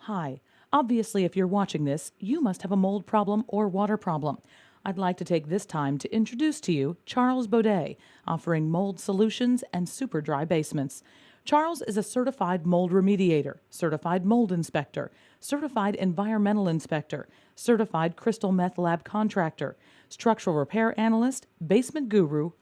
Hi. Obviously, if you're watching this, you must have a mold problem or water problem. I'd like to take this time to introduce to you Charles Boday, offering mold solutions and super dry basements. Charles is a certified mold remediator, certified mold inspector, certified environmental inspector, certified crystal meth lab contractor, structural repair analyst, basement guru,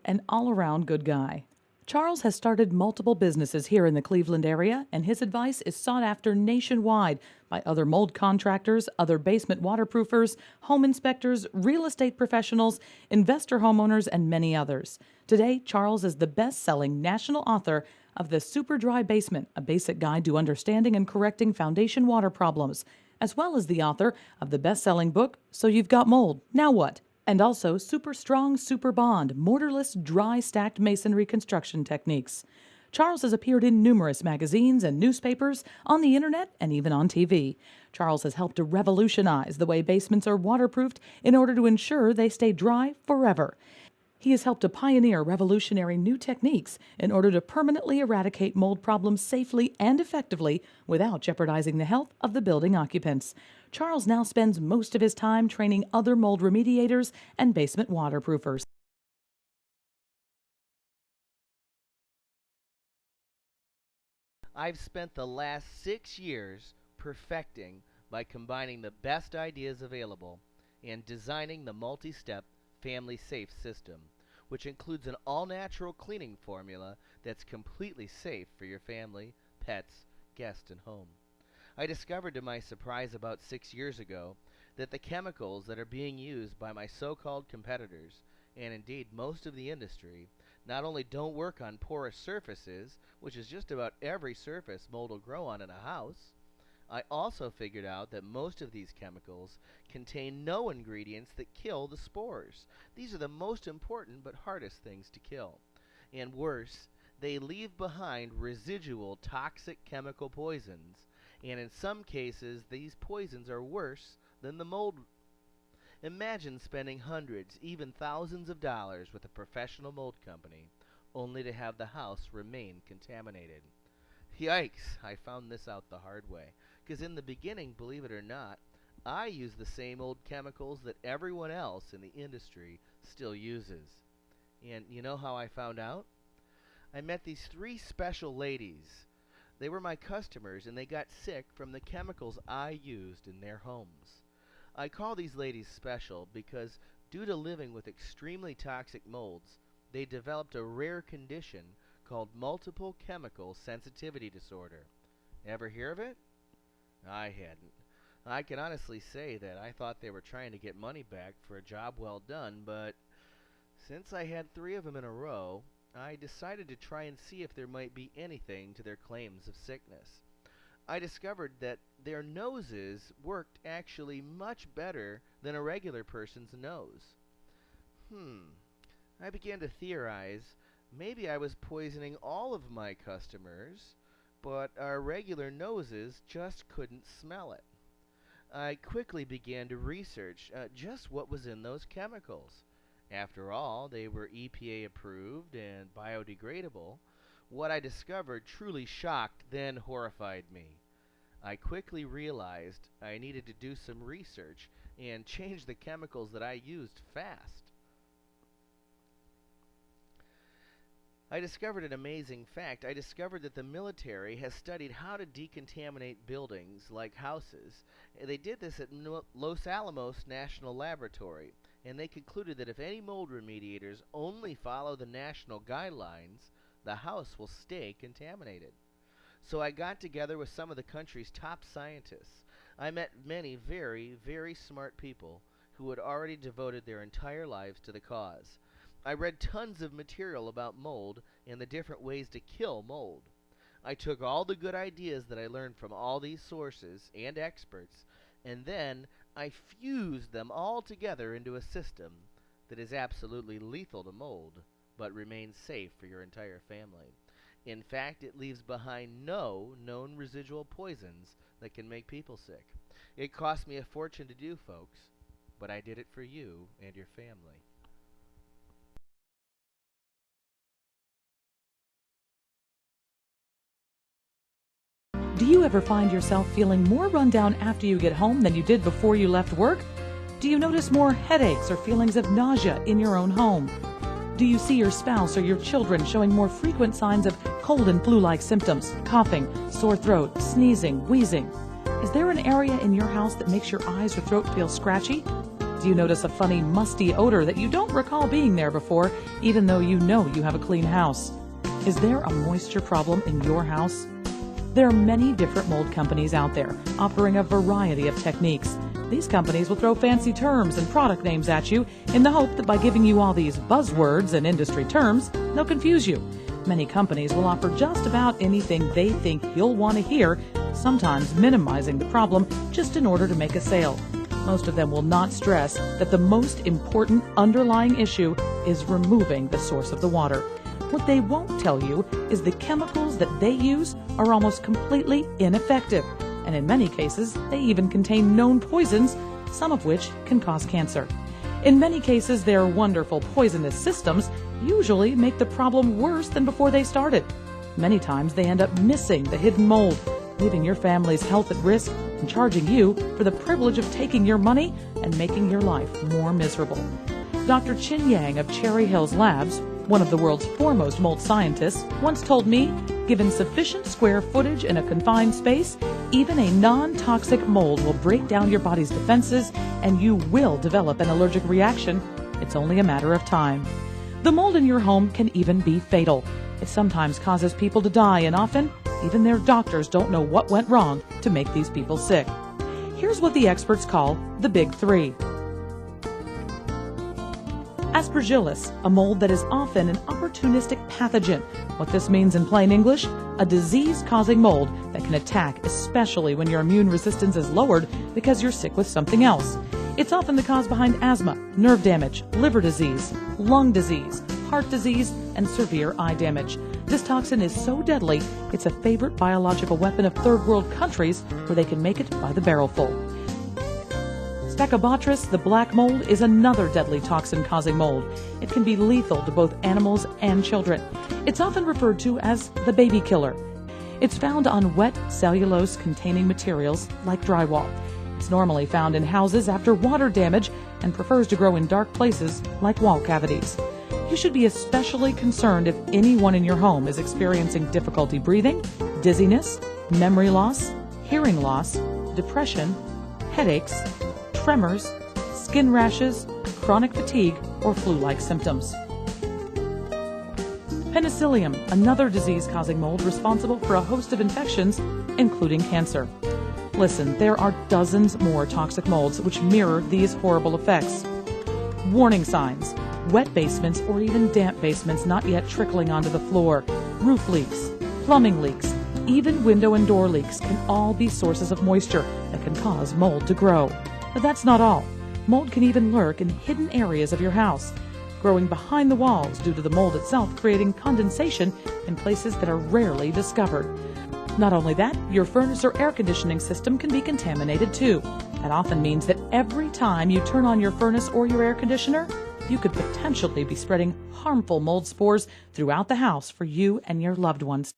and all around good guy. Charles has started multiple businesses here in the Cleveland area, and his advice is sought after nationwide by other mold contractors, other basement waterproofers, home inspectors, real estate professionals, investor homeowners, and many others. Today, Charles is the best-selling national author of The Super Dry Basement, a basic guide to understanding and correcting foundation water problems, as well as the author of the best-selling book, So You've Got Mold, Now What? And also Super Strong Super Bond, mortarless, dry stacked masonry construction techniques. Charles has appeared in numerous magazines and newspapers, on the internet, and even on TV. Charles has helped to revolutionize the way basements are waterproofed in order to ensure they stay dry forever. He has helped to pioneer revolutionary new techniques in order to permanently eradicate mold problems safely and effectively without jeopardizing the health of the building occupants. Charles now spends most of his time training other mold remediators and basement waterproofers. I've spent the last 6 years perfecting by combining the best ideas available and designing the multi-step family safe system, which includes an all-natural cleaning formula that's completely safe for your family, pets, guests, and home. I discovered to my surprise about 6 years ago that the chemicals that are being used by my so-called competitors, and indeed most of the industry, not only don't work on porous surfaces, which is just about every surface mold will grow on in a house, I also figured out that most of these chemicals contain no ingredients that kill the spores. These are the most important but hardest things to kill. And worse, they leave behind residual toxic chemical poisons, and in some cases these poisons are worse than the mold. Imagine spending hundreds, even thousands of dollars with a professional mold company, only to have the house remain contaminated. Yikes, I found this out the hard way. Because in the beginning, believe it or not, I used the same old chemicals that everyone else in the industry still uses. And you know how I found out? I met these three special ladies. They were my customers, and they got sick from the chemicals I used in their homes. I call these ladies special because, due to living with extremely toxic molds, they developed a rare condition called multiple chemical sensitivity disorder. Ever hear of it? I hadn't. I can honestly say that I thought they were trying to get money back for a job well done, but since I had three of them in a row, I decided to try and see if there might be anything to their claims of sickness. I discovered that their noses worked actually much better than a regular person's nose. I began to theorize maybe I was poisoning all of my customers, but our regular noses just couldn't smell it. I quickly began to research just what was in those chemicals. After all, they were EPA approved and biodegradable. What I discovered truly shocked, then horrified me. I quickly realized I needed to do some research and change the chemicals that I used fast. I discovered an amazing fact. I discovered that the military has studied how to decontaminate buildings like houses. They did this at Los Alamos National Laboratory, and they concluded that if any mold remediators only follow the national guidelines, the house will stay contaminated. So I got together with some of the country's top scientists. I met many very, very smart people who had already devoted their entire lives to the cause. I read tons of material about mold and the different ways to kill mold. I took all the good ideas that I learned from all these sources and experts, and then I fused them all together into a system that is absolutely lethal to mold, but remains safe for your entire family. In fact, it leaves behind no known residual poisons that can make people sick. It cost me a fortune to do, folks, but I did it for you and your family. Do you ever find yourself feeling more run down after you get home than you did before you left work? Do you notice more headaches or feelings of nausea in your own home? Do you see your spouse or your children showing more frequent signs of cold and flu-like symptoms, coughing, sore throat, sneezing, wheezing? Is there an area in your house that makes your eyes or throat feel scratchy? Do you notice a funny, musty odor that you don't recall being there before, even though you know you have a clean house? Is there a moisture problem in your house? There are many different mold companies out there offering a variety of techniques. These companies will throw fancy terms and product names at you in the hope that by giving you all these buzzwords and industry terms, they'll confuse you. Many companies will offer just about anything they think you'll want to hear, sometimes minimizing the problem just in order to make a sale. Most of them will not stress that the most important underlying issue is removing the source of the water. What they won't tell you is the chemicals that they use are almost completely ineffective, and in many cases, they even contain known poisons, some of which can cause cancer. In many cases, their wonderful poisonous systems usually make the problem worse than before they started. Many times, they end up missing the hidden mold, leaving your family's health at risk and charging you for the privilege of taking your money and making your life more miserable. Dr. Chin Yang of Cherry Hills Labs, one of the world's foremost mold scientists, once told me, given sufficient square footage in a confined space, even a non-toxic mold will break down your body's defenses and you will develop an allergic reaction. It's only a matter of time. The mold in your home can even be fatal. It sometimes causes people to die, and often even their doctors don't know what went wrong to make these people sick. Here's what the experts call the big three. Aspergillus, a mold that is often an opportunistic pathogen. What this means in plain English, a disease-causing mold that can attack especially when your immune resistance is lowered because you're sick with something else. It's often the cause behind asthma, nerve damage, liver disease, lung disease, heart disease, and severe eye damage. This toxin is so deadly, it's a favorite biological weapon of third world countries where they can make it by the barrelful. Stachybotrys, the black mold, is another deadly toxin-causing mold. It can be lethal to both animals and children. It's often referred to as the baby killer. It's found on wet, cellulose-containing materials like drywall. It's normally found in houses after water damage and prefers to grow in dark places like wall cavities. You should be especially concerned if anyone in your home is experiencing difficulty breathing, dizziness, memory loss, hearing loss, depression, headaches, tremors, skin rashes, chronic fatigue, or flu-like symptoms. Penicillium, another disease-causing mold responsible for a host of infections, including cancer. Listen, there are dozens more toxic molds which mirror these horrible effects. Warning signs: wet basements or even damp basements not yet trickling onto the floor, roof leaks, plumbing leaks, even window and door leaks can all be sources of moisture that can cause mold to grow. But that's not all. Mold can even lurk in hidden areas of your house, growing behind the walls due to the mold itself creating condensation in places that are rarely discovered. Not only that, your furnace or air conditioning system can be contaminated too. That often means that every time you turn on your furnace or your air conditioner, you could potentially be spreading harmful mold spores throughout the house for you and your loved ones.